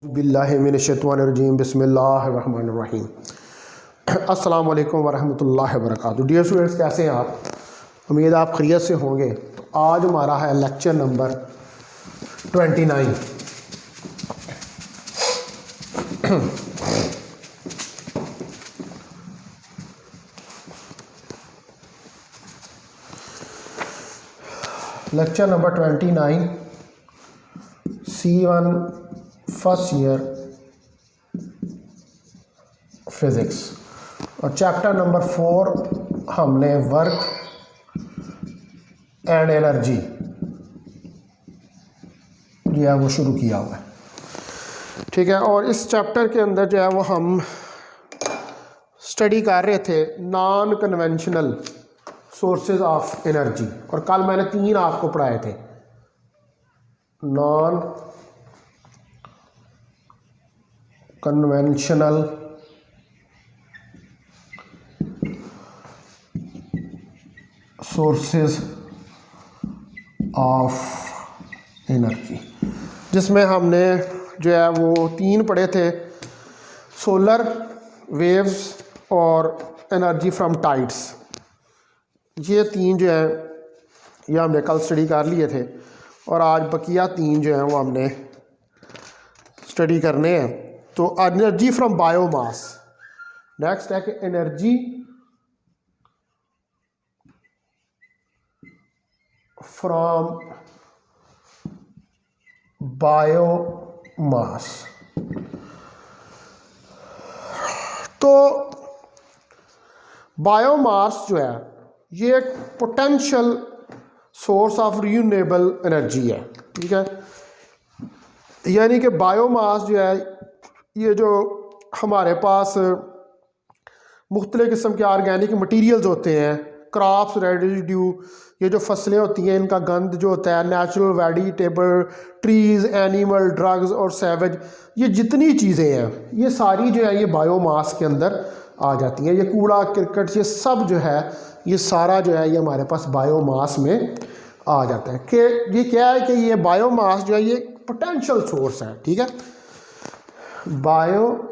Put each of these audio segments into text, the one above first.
बिल्लाहिमिनश्शैतानिर्रजीम बिस्मिल्लाहिर्रहमानिर्रहीम। अस्सलाम वालेकुम वरहमतुल्लाहि वबरकातुहू। डियर स्टूडेंट्स, कैसे हैं आप? उम्मीद आप खैरियत से होंगे। तो आज हमारा है lecture number 29। Lecture number 29 C1 first year physics और चैप्टर नंबर 4 हमने वर्क एंड एनर्जी जो है वो शुरू किया हुआ है। ठीक है, और इस चैप्टर के अंदर जो है वो हम स्टडी कर रहे थे non conventional sources of energy, और कल मैंने 3 आपको पढ़ाए थे। Non conventional sources of energy, जिसमें हमने जो है वो 3 पढ़े थे, सोलर वेव्स और एनर्जी फ्रॉम टाइड्स। ये 3 जो है ये हमने कल स्टडी कर लिए थे, और आज बकिया 3 जो हैं वो हमने स्टडी करने हैं। तो एनर्जी फ्रॉम बायोमास, नेक्स्ट है कि एनर्जी फ्रॉम बायोमास। तो बायोमास जो है ये एक potential source of renewable energy है। ठीक है, यानी कि बायोमास जो है ये जो हमारे पास मुख्तलिफ़ किस्म के ऑर्गेनिक मटेरियल्स होते हैं, क्रॉप्स, रेजिड्यू, ये जो फसलें होती हैं इनका गंद जो होता है, natural vegetable, trees, animal, drugs और सैवेज, ये जितनी चीज़ें हैं ये सारी जो है ये बायोमास के अंदर आ जाती हैं। ये कूड़ा करकट ये सब जो है ये सारा जो है ये हमारे पास बायोमास में आ जाता है। कि ये क्या है कि ये बायोमास जो है ये पोटेंशियल सोर्स है। ठीक है, biomass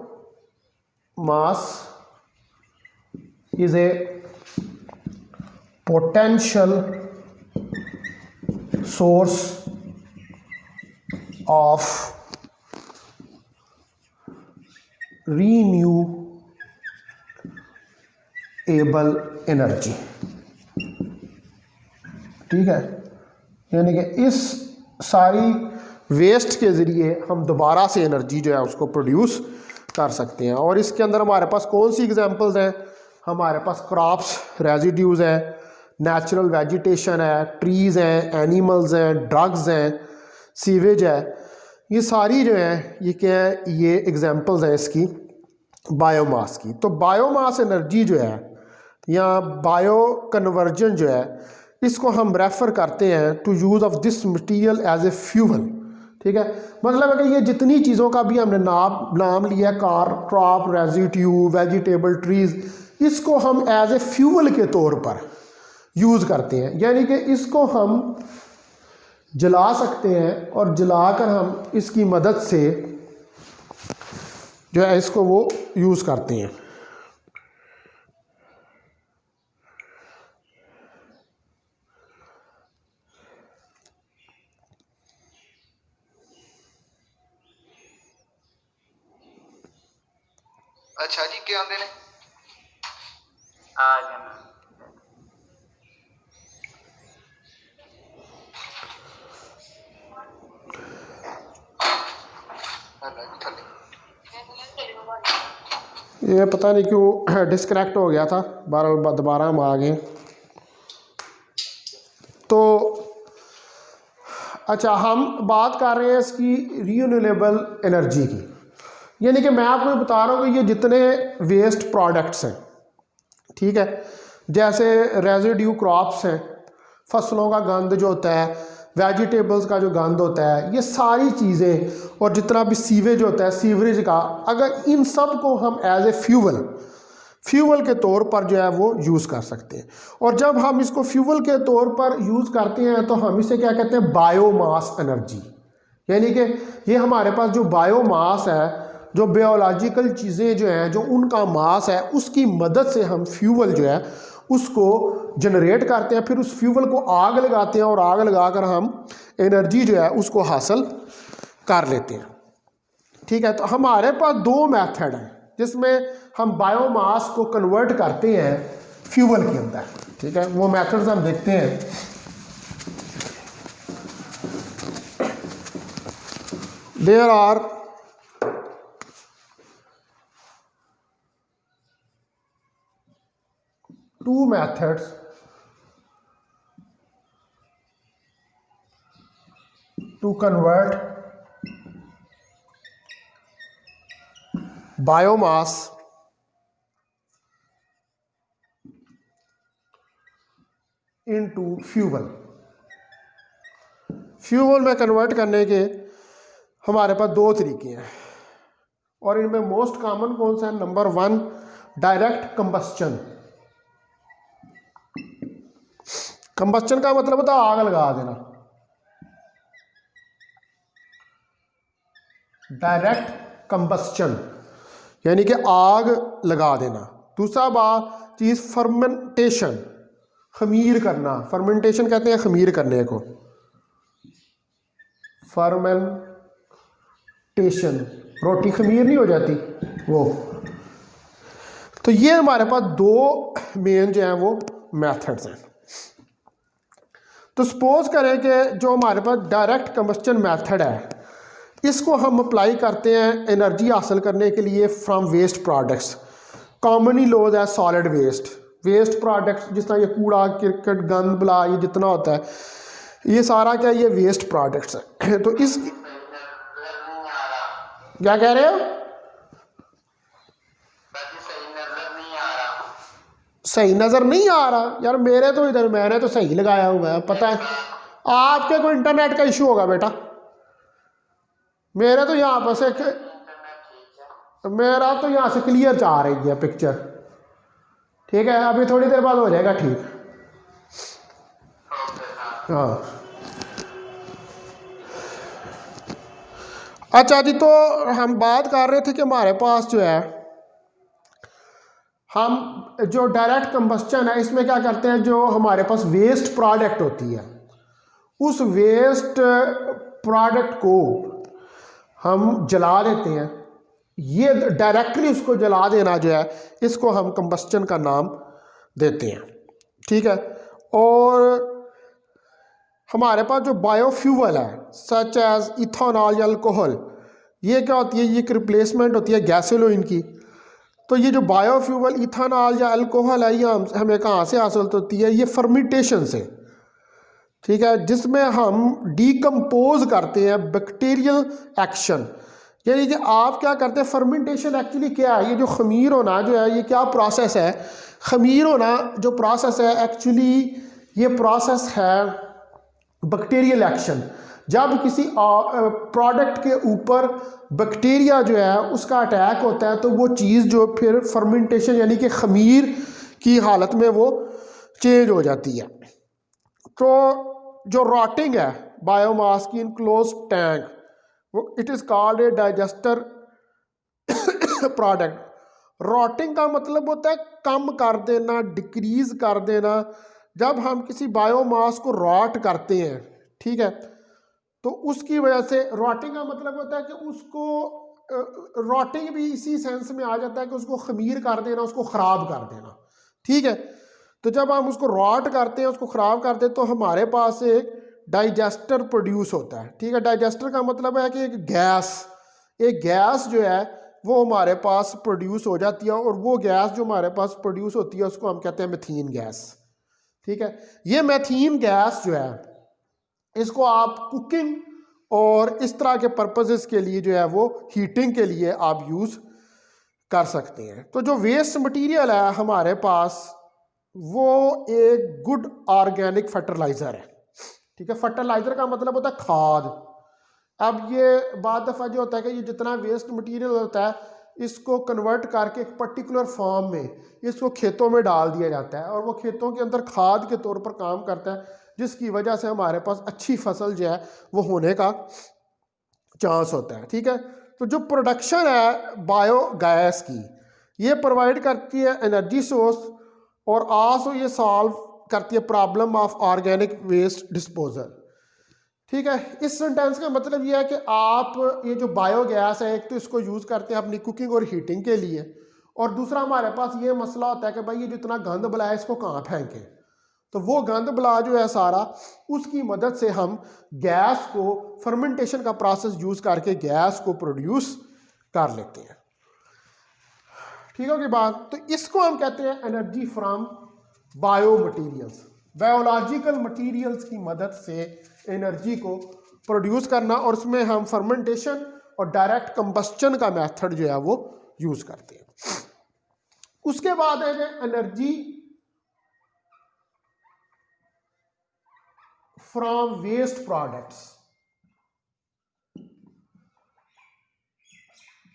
is a potential source of renewable energy. ठीक है, यानी कि इस सारी वेस्ट के ज़रिए हम दोबारा से एनर्जी जो है उसको प्रोड्यूस कर सकते हैं। और इसके अंदर हमारे पास कौन सी एग्जांपल्स हैं? हमारे पास क्रॉप्स, रेजिड्यूज़ हैं, नेचुरल वेजिटेशन है, ट्रीज़ हैं, एनिमल्स हैं, ड्रग्स हैं, सीवेज है। ये सारी जो है ये क्या है, ये एग्जांपल्स हैं इसकी बायोमास की। तो बायोमास एनर्जी जो है या बायो कन्वर्जन जो है इसको हम रेफ़र करते हैं to use of this material as a fuel. ठीक है, मतलब है कि ये जितनी चीज़ों का भी हमने नाम लिया, क्रॉप, रेजिड्यू, वेजिटेबल, ट्रीज़, इसको हम एज ए फ्यूल के तौर पर यूज़ करते हैं। यानी कि इसको हम जला सकते हैं और जलाकर हम इसकी मदद से जो है इसको वो यूज़ करते हैं। अच्छा जी, क्या आंदे ने आ जाना। ये पता नहीं क्यों डिस्कनेक्ट हो गया था, दोबारा हम आ गए। तो अच्छा, हम बात कर रहे हैं इसकी रिन्यूएबल एनर्जी की। यानी कि मैं आपको बता रहा हूँ कि ये जितने वेस्ट प्रोडक्ट्स हैं, ठीक है, जैसे रेजिड्यू क्रॉप्स हैं, फसलों का गंद जो होता है, वेजिटेबल्स का जो गंद होता है, ये सारी चीज़ें, और जितना भी सीवेज होता है, सीवरेज का, अगर इन सब को हम एज ए फ्यूल के तौर पर जो है वो यूज़ कर सकते हैं। और जब हम इसको फ्यूल के तौर पर यूज़ करते हैं तो हम इसे क्या कहते हैं? Biomass energy. यानी कि ये हमारे पास जो बायोमास है, जो बायोलॉजिकल चीज़ें जो हैं, जो उनका मास है, उसकी मदद से हम फ्यूल जो है उसको जनरेट करते हैं, फिर उस फ्यूल को आग लगाते हैं और आग लगाकर हम एनर्जी जो है उसको हासिल कर लेते हैं। ठीक है, तो हमारे पास दो मेथड हैं जिसमें हम बायोमास को कन्वर्ट करते हैं फ्यूल के अंदर। ठीक है, वो मेथड्स हम देखते हैं। There are two methods to convert biomass into fuel। Fuel में कन्वर्ट करने के हमारे पास दो तरीके हैं और इनमें मोस्ट कॉमन कौन सा है? Number 1 direct combustion. कंबस्चन का मतलब होता है आग लगा देना, डायरेक्ट कंबस्चन यानी कि आग लगा देना। दूसरा बात चीज़ फर्मेंटेशन, खमीर करना। फर्मेंटेशन कहते हैं खमीर करने को, फर्मेंटेशन। रोटी खमीर नहीं हो जाती वो। तो ये हमारे पास दो मेन जो हैं वो मेथड्स हैं। तो सपोज करें कि जो हमारे पास डायरेक्ट कंबस्चन मेथड है, इसको हम अप्लाई करते हैं एनर्जी हासिल करने के लिए फ्रॉम वेस्ट प्रोडक्ट्स। कॉमनली लोज है सॉलिड वेस्ट प्रोडक्ट्स, जिस तरह ये कूड़ा क्रिकेट गंद बला ये जितना होता है, ये सारा क्या ये वेस्ट प्रोडक्ट्स है। तो इस क्या कह रहे हो? सही नज़र नहीं आ रहा यार, मेरे तो इधर मैंने तो सही लगाया हुआ है। पता है आपके कोई इंटरनेट का इशू होगा बेटा, मेरे तो यहाँ पर से मेरा तो यहाँ से क्लियर जा रही है पिक्चर। ठीक है, अभी थोड़ी देर बाद हो जाएगा ठीक। हाँ अच्छा जी, तो हम बात कर रहे थे कि हमारे पास जो है हम जो डायरेक्ट कंबस्चन है इसमें क्या करते हैं, जो हमारे पास वेस्ट प्रोडक्ट होती है उस वेस्ट प्रोडक्ट को हम जला देते हैं। ये डायरेक्टली उसको जला देना जो है इसको हम कंबस्चन का नाम देते हैं। ठीक है, और हमारे पास जो बायोफ्यूल है सच एज इथेनॉल या अल्कोहल, ये क्या होती है, ये एक रिप्लेसमेंट होती है गैसोलीन की। तो ये जो बायोफ्यूल इथेनॉल या अल्कोहल है ये हमें कहाँ से हासिल होती है? ये फर्मेंटेशन से। ठीक है, जिसमें हम डीकम्पोज करते हैं बैक्टीरियल एक्शन। यानी कि आप क्या करते हैं, फर्मेंटेशन एक्चुअली क्या है? ये जो खमीर होना जो है ये क्या प्रोसेस है? खमीर होना जो प्रोसेस है एक्चुअली ये प्रोसेस है बैक्टीरियल एक्शन। जब किसी प्रोडक्ट के ऊपर बैक्टीरिया जो है उसका अटैक होता है तो वो चीज़ जो फिर फर्मेंटेशन यानी कि खमीर की हालत में वो चेंज हो जाती है। तो जो रॉटिंग है बायोमास की इन क्लोज टैंक, वो it is called a digester product. Rotting का मतलब होता है कम कर देना, डिक्रीज कर देना। जब हम किसी बायोमास को रॉट करते हैं, ठीक है, तो उसकी वजह से रॉटिंग का मतलब होता है कि उसको रॉटिंग भी इसी सेंस में आ जाता है कि उसको खमीर कर देना, उसको ख़राब कर देना। ठीक है, तो जब हम उसको रॉट करते हैं, उसको ख़राब करते हैं, तो हमारे पास एक डाइजेस्टर प्रोड्यूस होता है। ठीक है, डाइजेस्टर का मतलब है कि एक गैस जो है वो हमारे पास प्रोड्यूस हो जाती है, और वो गैस जो हमारे पास प्रोड्यूस होती है उसको हम कहते हैं मीथेन गैस। ठीक है, ये मीथेन गैस जो है इसको आप कुकिंग और इस तरह के पर्पसेस के लिए जो है वो हीटिंग के लिए आप यूज़ कर सकते हैं। तो जो वेस्ट मटेरियल है हमारे पास वो एक गुड ऑर्गेनिक फर्टिलाइज़र है। ठीक है, फर्टिलाइज़र का मतलब होता है खाद। अब ये बाद दफ़ा जो होता है कि ये जितना वेस्ट मटेरियल होता है इसको कन्वर्ट करके एक पर्टिकुलर फॉर्म में इसको खेतों में डाल दिया जाता है, और वो खेतों के अंदर खाद के तौर पर काम करता है, जिसकी वजह से हमारे पास अच्छी फसल जो है वो होने का चांस होता है। ठीक है, तो जो प्रोडक्शन है बायोगैस की, ये प्रोवाइड करती है एनर्जी सोर्स और आल्सो ये सॉल्व करती है problem of organic waste disposal. ठीक है, इस सेंटेंस का मतलब ये है कि आप ये जो बायोगैस है, एक तो इसको यूज़ करते हैं अपनी कुकिंग और हीटिंग के लिए, और दूसरा हमारे पास ये मसला होता है कि भाई ये जितना गंद बला है इसको कहाँ फेंकें। तो वो गंद बला जो है सारा, उसकी मदद से हम गैस को फर्मेंटेशन का प्रोसेस यूज़ करके गैस को प्रोड्यूस कर लेते हैं। ठीक है की बात। तो इसको हम कहते हैं energy from bio materials, biological materials की मदद से एनर्जी को प्रोड्यूस करना, और उसमें हम फर्मेंटेशन और डायरेक्ट कंबस्चन का मेथड जो है वो यूज़ करते हैं। उसके बाद है energy from waste products.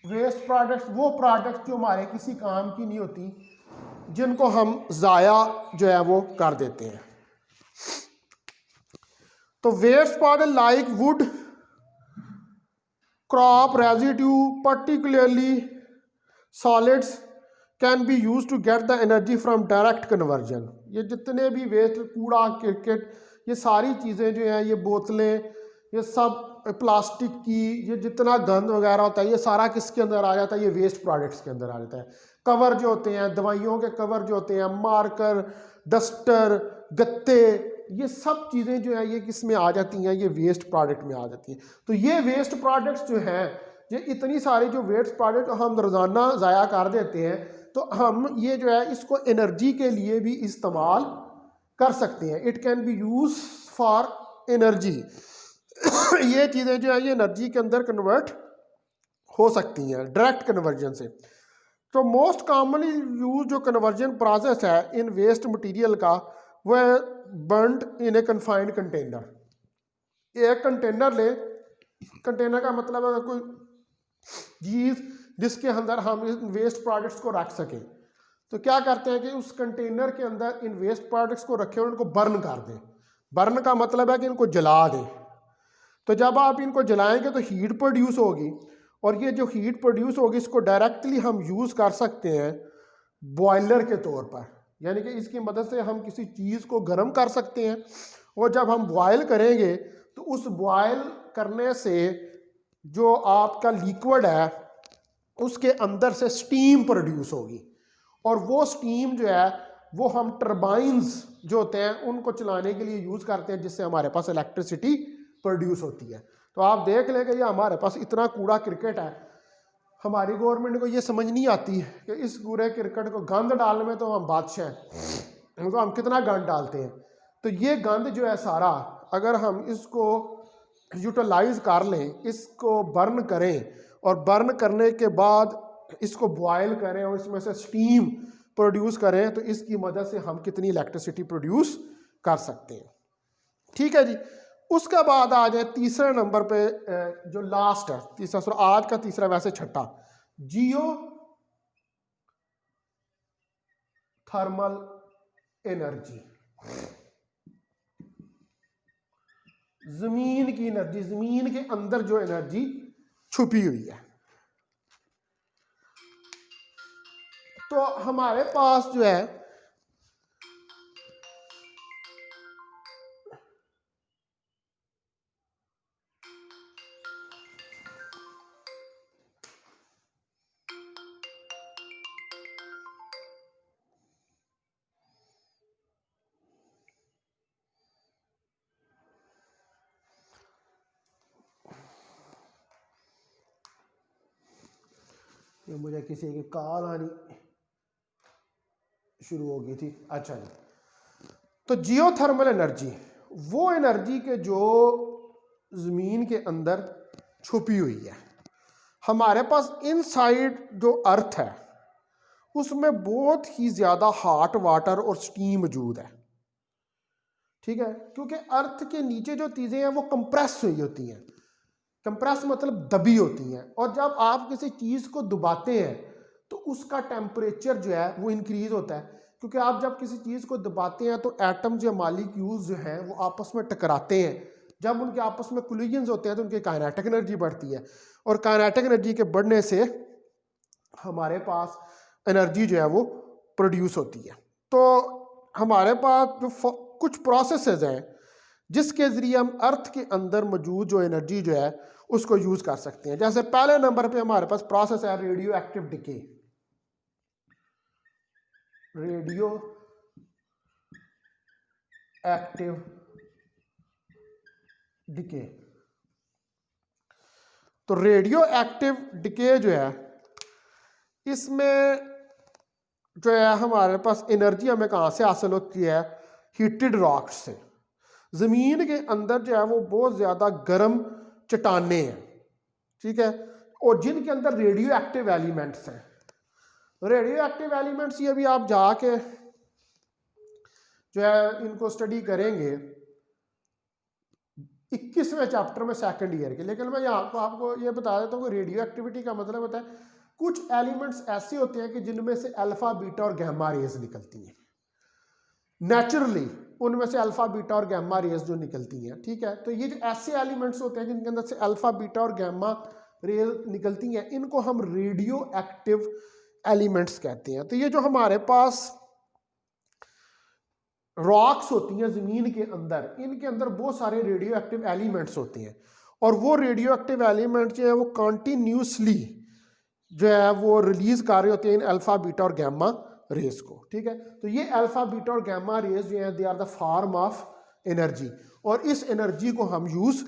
Waste products वो प्रोडक्ट्स जो हमारे किसी काम की नहीं होती, जिनको हम ज़ाया जो है वो कर देते हैं। तो waste product like wood, crop residue, particularly solids can be use to get the energy from direct conversion. ये जितने भी वेस्ट, कूड़ा, क्रिकेट, ये सारी चीज़ें जो हैं, ये बोतलें, ये सब प्लास्टिक की, ये जितना गंद वगैरह होता है, ये सारा किसके अंदर आ जाता है? ये वेस्ट प्रोडक्ट्स के अंदर आ जाता है। कवर जो होते हैं, दवाइयों के कवर जो होते हैं, मार्कर, डस्टर, गत्ते, ये सब चीज़ें जो है ये किस में आ जाती हैं? ये वेस्ट प्रोडक्ट में आ जाती हैं। तो ये वेस्ट प्रोडक्ट्स जो हैं, ये इतनी सारी जो वेस्ट प्रोडक्ट हम रोज़ाना ज़ाया कर देते हैं, तो हम ये जो है इसको एनर्जी के लिए भी इस्तेमाल कर सकते हैं। It can be use for energy. ये चीज़ें जो है ये एनर्जी के अंदर कन्वर्ट हो सकती हैं डायरेक्ट कन्वर्जन से। तो मोस्ट कॉमनली यूज जो कन्वर्जन प्रोसेस है इन वेस्ट मटेरियल का, वो है बर्न्ड इन ए कन्फाइंड कंटेनर। एक कंटेनर ले, कंटेनर का मतलब है कोई चीज़ जिसके अंदर हम इन वेस्ट प्रोडक्ट्स को रख सकें। तो क्या करते हैं कि उस कंटेनर के अंदर इन वेस्ट प्रोडक्ट्स को रखें और उनको बर्न कर दें। बर्न का मतलब है कि इनको जला दें। तो जब आप इनको जलाएंगे तो हीट प्रोड्यूस होगी, और ये जो हीट प्रोड्यूस होगी इसको डायरेक्टली हम यूज़ कर सकते हैं बॉयलर के तौर पर, यानी कि इसकी मदद से हम किसी चीज़ को गर्म कर सकते हैं, और जब हम बॉयल करेंगे तो उस बॉयल करने से जो आपका लिक्विड है उसके अंदर से स्टीम प्रोड्यूस होगी, और वो स्टीम जो है वो हम टर्बाइंस जो होते हैं उनको चलाने के लिए यूज़ करते हैं, जिससे हमारे पास इलेक्ट्रिसिटी प्रोड्यूस होती है। तो आप देख लें कि ये हमारे पास इतना कूड़ा क्रिकेट है, हमारी गवर्नमेंट को ये समझ नहीं आती कि इस कूड़े क्रिकेट को गंद डालने में तो हम बादशाह हैं, तो हम कितना गंद डालते हैं। तो ये गंद जो है सारा, अगर हम इसको यूटिलाइज कर लें, इसको बर्न करें, और बर्न करने के बाद इसको बॉयल करें और इसमें से स्टीम प्रोड्यूस करें, तो इसकी मदद से हम कितनी इलेक्ट्रिसिटी प्रोड्यूस कर सकते हैं। ठीक है जी। उसके बाद आ जाए तीसरे नंबर पे, जो लास्ट है तीसरा, आज का तीसरा वैसे छठा, जियो थर्मल एनर्जी। जमीन की एनर्जी, जमीन के अंदर जो एनर्जी छुपी हुई है। तो हमारे पास जो है ये मुझे किसी की कॉल आनी शुरू हो गई थी। अच्छा जी, तो जियोथर्मल एनर्जी वो एनर्जी के जो ज़मीन के अंदर छुपी हुई है। हमारे पास इनसाइड जो अर्थ है उसमें बहुत ही ज़्यादा हॉट वाटर और स्टीम मौजूद है। ठीक है, क्योंकि अर्थ के नीचे जो चीज़ें हैं वो कंप्रेस हुई होती हैं। कंप्रेस मतलब दबी होती हैं, और जब आप किसी चीज़ को दबाते हैं तो उसका टेम्परेचर जो है वो इंक्रीज होता है, क्योंकि आप जब किसी चीज़ को दबाते हैं तो एटम जो मालिक्यूल्स जो हैं वो आपस में टकराते हैं। जब उनके आपस में कोलिजन्स होते हैं तो उनकी काइनेटिक एनर्जी बढ़ती है, और काइनेटिक एनर्जी के बढ़ने से हमारे पास एनर्जी जो है वो प्रोड्यूस होती है। तो हमारे पास जो कुछ प्रोसेसेस हैं जिसके ज़रिए हम अर्थ के अंदर मौजूद जो एनर्जी जो है उसको यूज़ कर सकते हैं। जैसे पहले नंबर पे हमारे पास प्रोसेस है radio active decay. Radio active decay, तो रेडियो एक्टिव डिके जो है इसमें जो है हमारे पास एनर्जी हमें कहाँ से हासिल होती है, हीटेड रॉक्स से। ज़मीन के अंदर जो है वो बहुत ज़्यादा गर्म चट्टाने हैं, ठीक है, और जिनके अंदर रेडियो एक्टिव एलिमेंट्स हैं। रेडियो एक्टिव एलिमेंट्स ये भी आप जाके जो है इनको स्टडी करेंगे 21वें चैप्टर में सेकंड ईयर के। लेकिन मैं यहाँ को आपको ये बता देता हूँ कि रेडियो एक्टिविटी का मतलब होता है कुछ एलिमेंट्स ऐसे होते हैं कि जिनमें से अल्फा बीटा और गैमा रेज निकलती हैं नेचुरली, उनमें से अल्फा बीटा और गैमा रेज जो निकलती हैं, ठीक है। तो ये जो ऐसे एलिमेंट्स होते हैं जिनके अंदर से अल्फा बीटा और गैमा रेज निकलती हैं, इनको हम रेडियो एक्टिव एलिमेंट्स कहते हैं। तो ये जो हमारे पास रॉक्स होती हैं ज़मीन के अंदर, इनके अंदर बहुत सारे रेडियो एक्टिव एलिमेंट्स होते हैं, और वो रेडियो एक्टिव एलिमेंट जो है वो कॉन्टीन्यूसली जो है वो रिलीज कर रहे होते हैं इन अल्फा बीटा और गैमा रेज को, ठीक है। तो ये अल्फा बीटा और गैमा रेज जो है they are the form of energy, और इस एनर्जी को हम यूज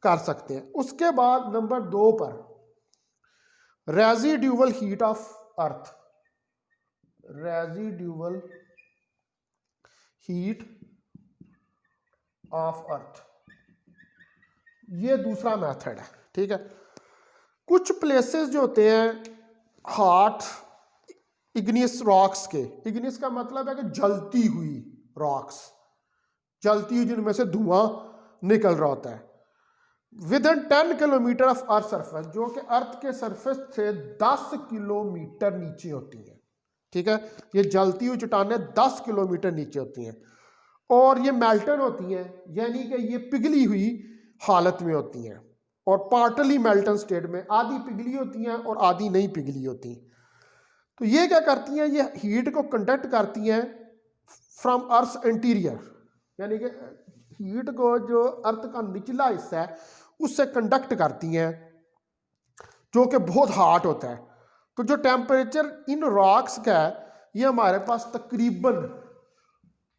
कर सकते हैं। उसके बाद नंबर 2 पर residual heat of earth, residual heat of earth, ये दूसरा मेथड है, ठीक है। कुछ प्लेसेस जो होते हैं हॉट इग्नियस रॉक्स के, इग्नियस का मतलब है कि जलती हुई रॉक्स, जलती हुई जिनमें से धुआं निकल रहा होता है, with in 10 kilometre of earth surface, जो कि अर्थ के सरफेस से 10 किलोमीटर नीचे होती है, ठीक है। ये जलती हुई चट्टानें 10 किलोमीटर नीचे होती हैं, और ये मेल्टन होती हैं, यानी कि ये पिघली हुई हालत में होती हैं, और पार्टली मेल्टन स्टेट में, आधी पिघली होती हैं और आधी नहीं पिघली होती। तो ये क्या करती हैं, ये हीट को कंडक्ट करती हैं फ्रॉम अर्थ इंटीरियर, यानी कि हीट को जो अर्थ का निचला हिस्सा है उससे कंडक्ट करती हैं, जो कि बहुत हॉट होता है। तो जो टेम्परेचर इन रॉक्स का है ये हमारे पास तकरीबन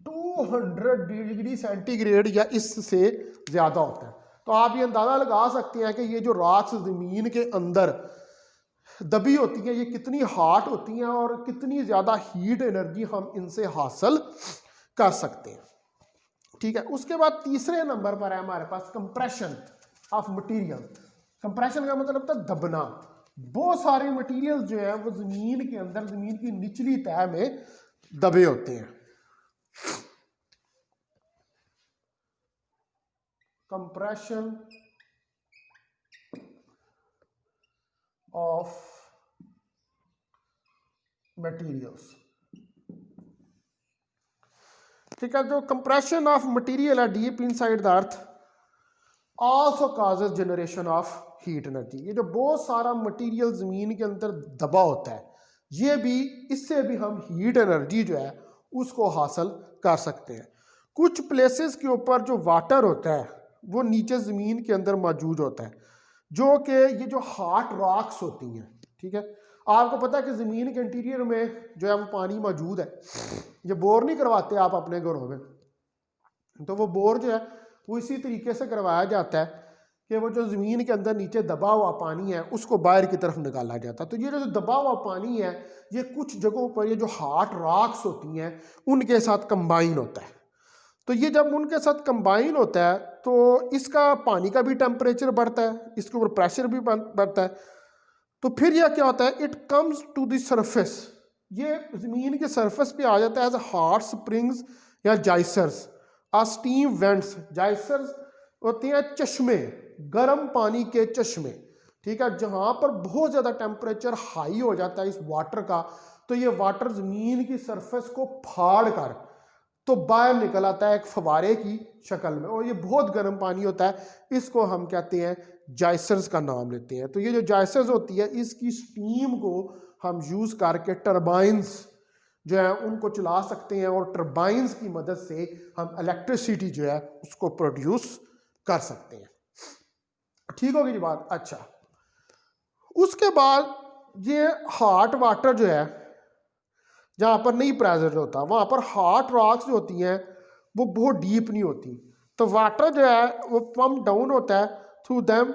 200 डिग्री सेंटीग्रेड या इससे ज़्यादा होता है। तो आप ये अंदाज़ा लगा सकते हैं कि ये जो रॉक्स ज़मीन के अंदर दबी होती हैं ये कितनी हॉट होती हैं और कितनी ज़्यादा हीट एनर्जी हम इनसे हासिल कर सकते हैं, ठीक है। उसके बाद तीसरे नंबर पर है हमारे पास कंप्रेशन ऑफ मटीरियल। कंप्रेशन का मतलब होता है दबना। बहुत सारे मटेरियल जो है वो ज़मीन के अंदर, ज़मीन की निचली तह में दबे होते हैं। कंप्रेशन ऑफ मटेरियल्स, ठीक है। जो कंप्रेशन ऑफ मटेरियल है deep inside the earth also causes generation of heat energy. ये जो बहुत सारा मटेरियल ज़मीन के अंदर दबा होता है, ये भी, इससे भी हम हीट एनर्जी जो है उसको हासिल कर सकते हैं। कुछ प्लेसेस के ऊपर जो वाटर होता है वो नीचे ज़मीन के अंदर मौजूद होता है, जो कि ये जो हॉट रॉक्स होती हैं, ठीक है। आपको पता है कि ज़मीन के इंटीरियर में जो है वो पानी मौजूद है। ये बोर नहीं करवाते आप अपने घरों में, तो वो बोर जो है वो इसी तरीके से करवाया जाता है कि वो जो ज़मीन के अंदर नीचे दबा हुआ पानी है उसको बाहर की तरफ निकाला जाता है। तो ये जो दबा हुआ पानी है ये कुछ जगहों पर ये जो हॉट रॉक्स होती हैं उनके साथ कंबाइन होता है। तो ये जब उनके साथ कंबाइन होता है तो इसका पानी का भी टेम्परेचर बढ़ता है, इसके ऊपर प्रेशर भी बढ़ता है। तो फिर यह क्या होता है, it comes to the surface, ये ज़मीन के सरफेस पे आ जाता है एज हॉट स्प्रिंग्स या जाइसर्स और स्टीम वेंट्स। जाइसर्स होते हैं चश्मे, गर्म पानी के चश्मे, ठीक है। जहाँ पर बहुत ज़्यादा टेम्परेचर हाई हो जाता है इस वाटर का, तो ये वाटर ज़मीन की सरफेस को फाड़ कर तो बाहर निकल आता है एक फवारे की शक्ल में, और ये बहुत गर्म पानी होता है, इसको हम कहते हैं जाइसर्स का नाम लेते हैं। तो ये जो जाइसर्स होती है, इसकी स्टीम को हम यूज़ करके टरबाइंस जो है उनको चला सकते हैं, और टरबाइंस की मदद से हम इलेक्ट्रिसिटी जो है उसको प्रोड्यूस कर सकते हैं। ठीक होगी जी बात। अच्छा, उसके बाद ये हॉट वाटर जो है, जहाँ पर नहीं प्रेशर होता, वहाँ पर हॉट रॉक्स जो होती हैं वो बहुत डीप नहीं होती, तो वाटर जो है वो पंप डाउन होता है through them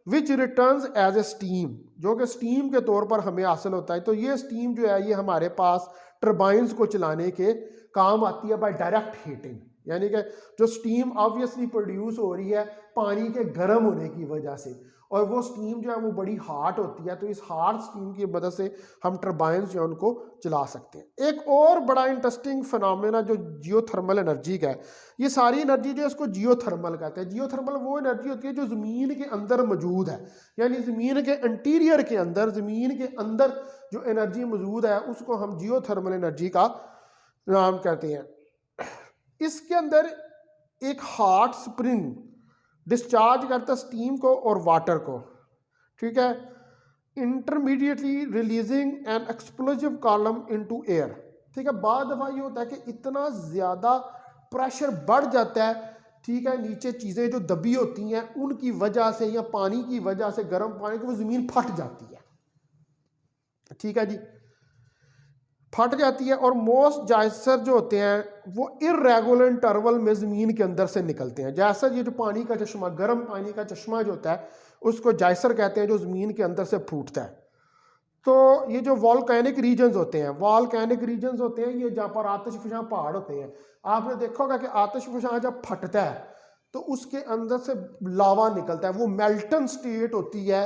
which returns as a steam, जो कि स्टीम के तौर पर हमें हासिल होता है। तो ये स्टीम जो है ये हमारे पास टरबाइंस को चलाने के काम आती है बाय डायरेक्ट हीटिंग, यानी कि जो स्टीम ऑब्वियसली प्रोड्यूस हो रही है पानी के गर्म होने की वजह से, और वो स्टीम जो है वो बड़ी हार्ड होती है, तो इस हार्ड स्टीम की मदद से हम टरबाइंस जो है उनको चला सकते हैं। एक और बड़ा इंटरेस्टिंग फिनोमेना जो जियोथर्मल एनर्जी का है, ये सारी एनर्जी जो है इसको जियोथर्मल कहते हैं। जियोथर्मल वो एनर्जी होती है जो ज़मीन के अंदर मौजूद है, यानी ज़मीन के इंटीरियर के अंदर, ज़मीन के अंदर जो एनर्जी मौजूद है उसको हम जियोथर्मल एनर्जी का नाम कहते हैं। इसके अंदर एक हॉट स्प्रिंग डिस्चार्ज करता है स्टीम को और वाटर को, ठीक है, intermediately releasing N explosive column into air. ठीक है, बाद दफ़ा ये होता है कि इतना ज़्यादा प्रेशर बढ़ जाता है, ठीक है, नीचे चीज़ें जो दबी होती हैं उनकी वजह से या पानी की वजह से, गर्म पानी की, वो ज़मीन फट जाती है। ठीक है जी, फट जाती है। और मोस्ट जायसर जो होते हैं वो इरेगुलर इंटरवल में ज़मीन के अंदर से निकलते हैं। जायसर, ये जो पानी का चश्मा, गर्म पानी का चश्मा जो होता है उसको जायसर कहते हैं, जो ज़मीन के अंदर से फूटता है। तो ये जो वॉल्केनिक रीजन्स होते हैं, वॉल्केनिक रीजन्स होते हैं ये जहाँ पर आतिशफशां पहाड़ होते हैं। आपने देखा होगा कि आतिशफशां जब फटता है तो उसके अंदर से लावा निकलता है, वो मेल्टन स्टेट होती है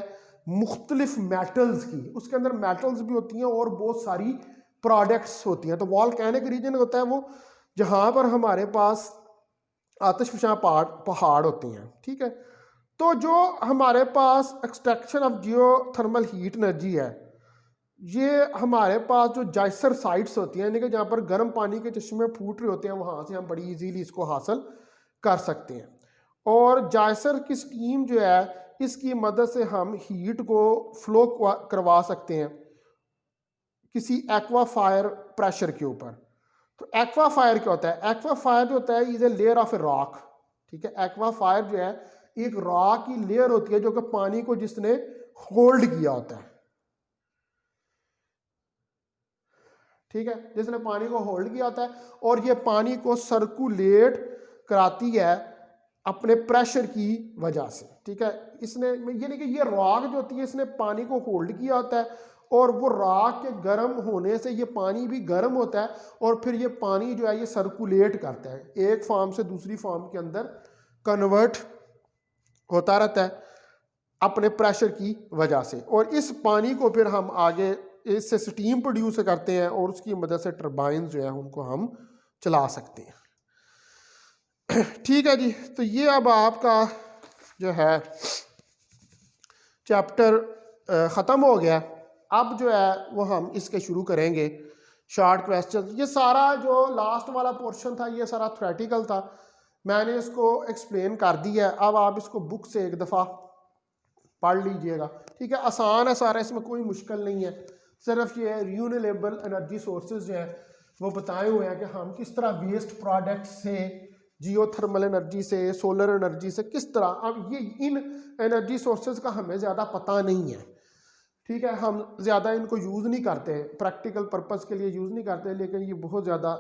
मुख्तलिफ मेटल्स की, उसके अंदर मेटल्स भी होती हैं और बहुत सारी प्रोडक्ट्स होती हैं। तो वॉल्केनिक रीजन होता है वो जहाँ पर हमारे पास आतिशफशां पहाड़ होते हैं। ठीक है, तो जो हमारे पास extraction of geothermal heat energy है, ये हमारे पास जो जाइसर साइट्स होती हैं, यानी कि जहाँ पर गर्म पानी के चश्मे फूट रहे होते हैं, वहाँ से हम बड़ी इजीली इसको हासिल कर सकते हैं। और जाइसर की स्टीम जो है इसकी मदद से हम हीट को फ्लो करवा सकते हैं किसी एक्वाफायर प्रेशर के ऊपर। तो एक्वाफायर क्या होता है? एक्वाफायर जो होता है is a layer of a rock. ठीक है, एक्वाफायर जो है एक रॉक की लेयर होती है जो कि पानी को जिसने होल्ड किया होता है। ठीक है, जिसने पानी को होल्ड किया होता है, और ये पानी को सर्कुलेट कराती है अपने प्रेशर की वजह से। ठीक है, इसने यानी कि ये रॉक जो होती है इसने पानी को होल्ड किया होता है, और वो रॉक के गर्म होने से ये पानी भी गर्म होता है, और फिर ये पानी जो है ये सर्कुलेट करता है, एक फॉर्म से दूसरी फॉर्म के अंदर कन्वर्ट होता रहता है अपने प्रेशर की वजह से। और इस पानी को फिर हम आगे इससे स्टीम प्रोड्यूस करते हैं, और उसकी मदद से टरबाइन जो है उनको हम चला सकते हैं। ठीक है जी, तो ये अब आपका जो है चैप्टर ख़त्म हो गया। अब जो है वो हम इसके शुरू करेंगे शॉर्ट क्वेश्चन। ये सारा जो लास्ट वाला पोर्शन था ये सारा थ्योरेटिकल था, मैंने इसको एक्सप्लेन कर दिया है। अब आप इसको बुक से एक दफ़ा पढ़ लीजिएगा। ठीक है, आसान है सारा, इसमें कोई मुश्किल नहीं है। सिर्फ ये रिन्यूएबल एनर्जी सोर्सेज जो हैं वो बताए हुए हैं कि हम किस तरह वेस्ट प्रोडक्ट से, जियोथर्मल एनर्जी से, सोलर एनर्जी से किस तरह, अब ये इन एनर्जी सोर्सेज का हमें ज़्यादा पता नहीं है। ठीक है, हम ज़्यादा इनको यूज़ नहीं करते, प्रैक्टिकल पर्पज़ के लिए यूज़ नहीं करते, लेकिन ये बहुत ज़्यादा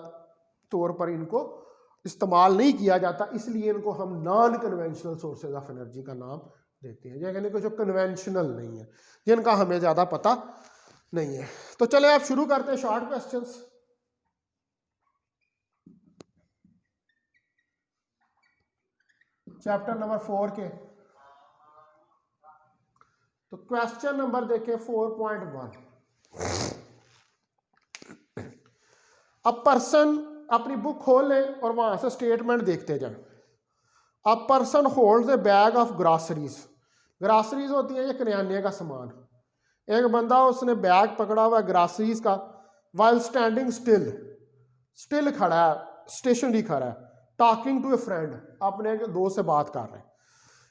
तौर पर इनको इस्तेमाल नहीं किया जाता, इसलिए इनको हम non conventional sources of energy का नाम देते हैं, यानी कि जो कन्वेंशनल नहीं है, जिनका हमें ज़्यादा पता नहीं है। तो चले आप शुरू करते हैं शॉर्ट क्वेश्चंस। चैप्टर नंबर 4 के, तो क्वेश्चन नंबर देखें 4.1। अब पर्सन, अपनी बुक खोल लें और वहां से स्टेटमेंट देखते जाएं। अब person holds A bag of groceries, groceries होती है ये किराने का सामान। एक बंदा उसने बैग पकड़ा हुआ है ग्रॉसरीज का, वाइल स्टैंडिंग स्टिल, स्टिल खड़ा है, स्टेशनरी खड़ा है, टॉकिंग टू ए फ्रेंड, अपने दोस्त से बात कर रहे हैं।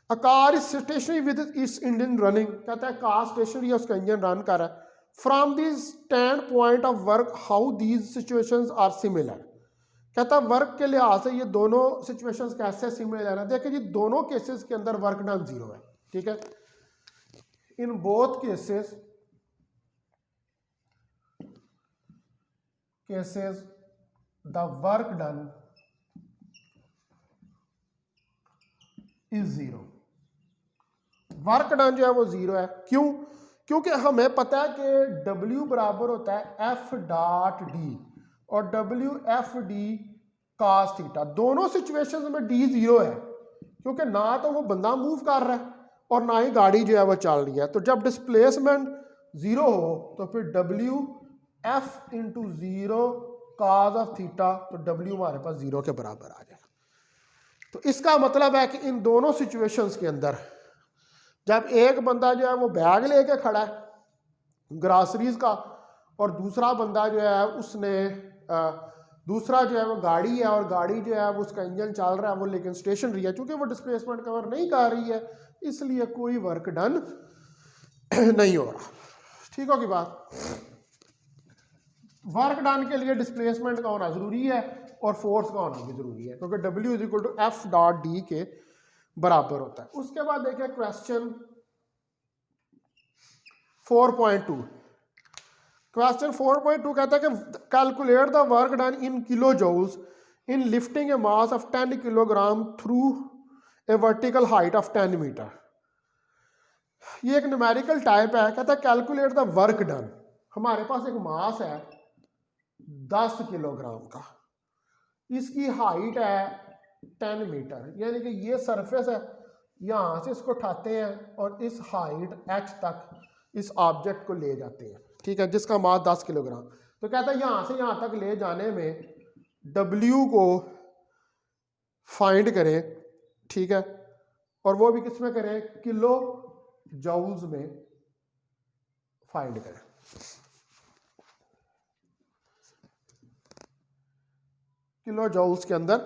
A car is stationary with its engine running, कहता है कार स्टेशनरी है, उसका इंजन रन कर रहा है। From the standpoint of work how these situations are similar, कहता है वर्क के लिहाज से ये दोनों सिचुएशंस कैसे सिमिलर है। देखिए जी दोनों केसेस के अंदर वर्क डन जीरो है, ठीक है। In both cases the work done is zero, work done जो है वो जीरो है। क्यों? क्योंकि हमें पता है कि W बराबर होता है F डॉट डी, और W F D cos theta. दोनों सिचुएशंस में D जीरो है, क्योंकि ना तो वो बंदा मूव कर रहा है और ना ही गाड़ी जो है वो चल रही है। तो जब डिस्प्लेसमेंट जीरो हो तो फिर W F into zero cos of theta, तो W हमारे पास जीरो के बराबर आ जाएगा। तो इसका मतलब है कि इन दोनों सिचुएशंस के अंदर जब एक बंदा जो है वो बैग लेके खड़ा है ग्रासरीज का, और दूसरा बंदा जो है उसने दूसरा जो है वो गाड़ी है, और गाड़ी जो है वो उसका इंजन चल रहा है वो लेकिन स्टेशनरी है, क्योंकि वो डिस्प्लेसमेंट कवर नहीं कर रही है, इसलिए कोई वर्क डन नहीं हो रहा। ठीक होगी बात। वर्क डन के लिए डिस्प्लेसमेंट का होना जरूरी है और फोर्स का होना भी जरूरी है, क्योंकि W is equal to F dot D के बराबर होता है। उसके बाद देखिए क्वेश्चन 4.2। क्वेश्चन 4.2 कहता है कि calculate the work done in kilo joules in lifting a mass of 10 kilogram through a vertical height of 10 metre. ये एक न्यूमेरिकल टाइप है। कहता है कैलकुलेट द वर्क डन। हमारे पास एक मास है 10 किलोग्राम का, इसकी हाइट है 10 मीटर, यानी कि ये सरफेस है, यहाँ से इसको उठाते हैं और इस हाइट h तक इस ऑब्जेक्ट को ले जाते हैं, ठीक है, जिसका मास 10 किलोग्राम। तो कहता है यहाँ से यहाँ तक ले जाने में W को फाइंड करें, ठीक है, और वो भी किस में करें, किलो जूल्स में फाइंड करें। किलो जूल्स के अंदर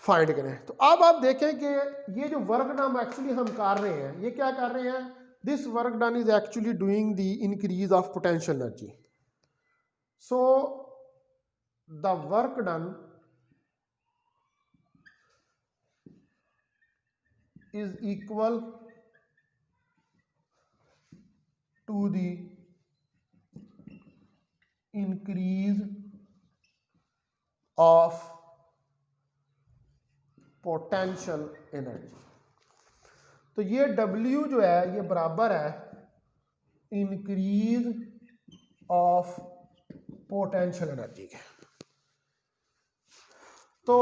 फाइंड करें। तो अब आप देखें कि ये जो वर्क डन एक्चुअली हम कर रहे हैं, ये क्या कर रहे हैं, this work done is actually doing the increase of potential energy. So the work done is equal to the increase of potential energy. तो ये W जो है ये बराबर है इंक्रीज ऑफ पोटेंशियल एनर्जी के। तो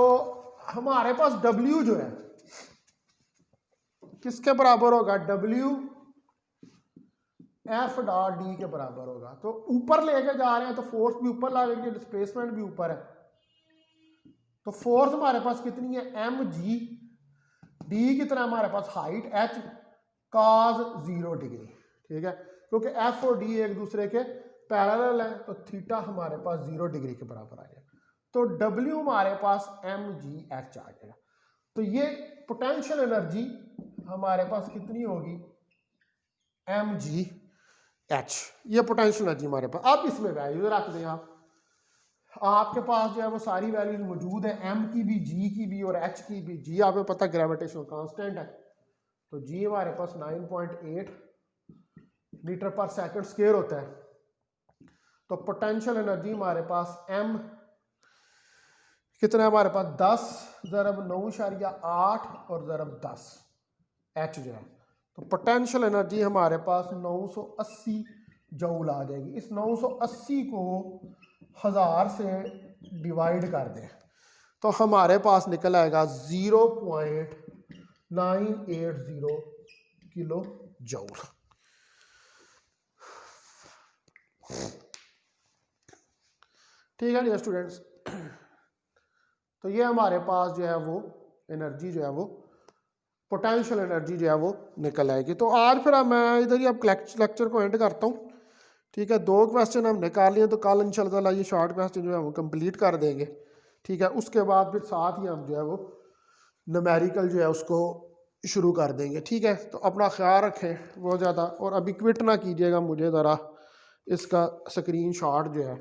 हमारे पास W जो है किसके बराबर होगा, W F डॉट डी के बराबर होगा। तो ऊपर लेके जा रहे हैं तो फोर्स भी ऊपर लागेगी, डिस्प्लेसमेंट भी ऊपर है। तो फोर्स हमारे पास कितनी है, mg, d कितना हमारे पास हाइट h cos 0 डिग्री, ठीक है, क्योंकि f और d एक दूसरे के पैरेलल है, तो थीटा हमारे पास 0 डिग्री के बराबर आ जाएगा। तो W हमारे पास mgh आ जाएगा। तो ये पोटेंशियल एनर्जी हमारे पास कितनी होगी, mgh, ये पोटेंशियल एनर्जी हमारे पास। अब इसमें वैल्यू रख दें आपके पास जो है वो सारी वैल्यूज मौजूद है, m की भी, g की भी और h की भी। g आपको पता ग्रेविटेशनल कांस्टेंट है, तो g हमारे पास 9.8 मीटर पर सेकंड स्क्वायर होता है। तो पोटेंशियल एनर्जी हमारे पास m कितना है, हमारे पास 10 ज़रब 9.8 और ज़रब 10 h जो है। तो पोटेंशियल एनर्जी हमारे पास 980 जूल आ जाएगी। इस 980 को 1000 से डिवाइड कर दें तो हमारे पास निकल आएगा 0.980 किलो जूल। ठीक है डियर स्टूडेंट्स, तो ये हमारे पास जो है वो एनर्जी जो है वो पोटेंशियल एनर्जी जो है वो निकल आएगी। तो आज फिर मैं इधर ही अब लेक्चर को एंड करता हूँ। ठीक है, 2 क्वेश्चन हम निकाल लिए, तो कल इंशाल्लाह ये शॉर्ट क्वेश्चन जो है वो कंप्लीट कर देंगे। ठीक है। उसके बाद फिर साथ ही हम जो है वो न्यूमेरिकल जो है उसको शुरू कर देंगे। ठीक है, तो अपना ख्याल रखें बहुत ज़्यादा, और अभी क्विट ना कीजिएगा, मुझे ज़रा इसका स्क्रीनशॉट जो है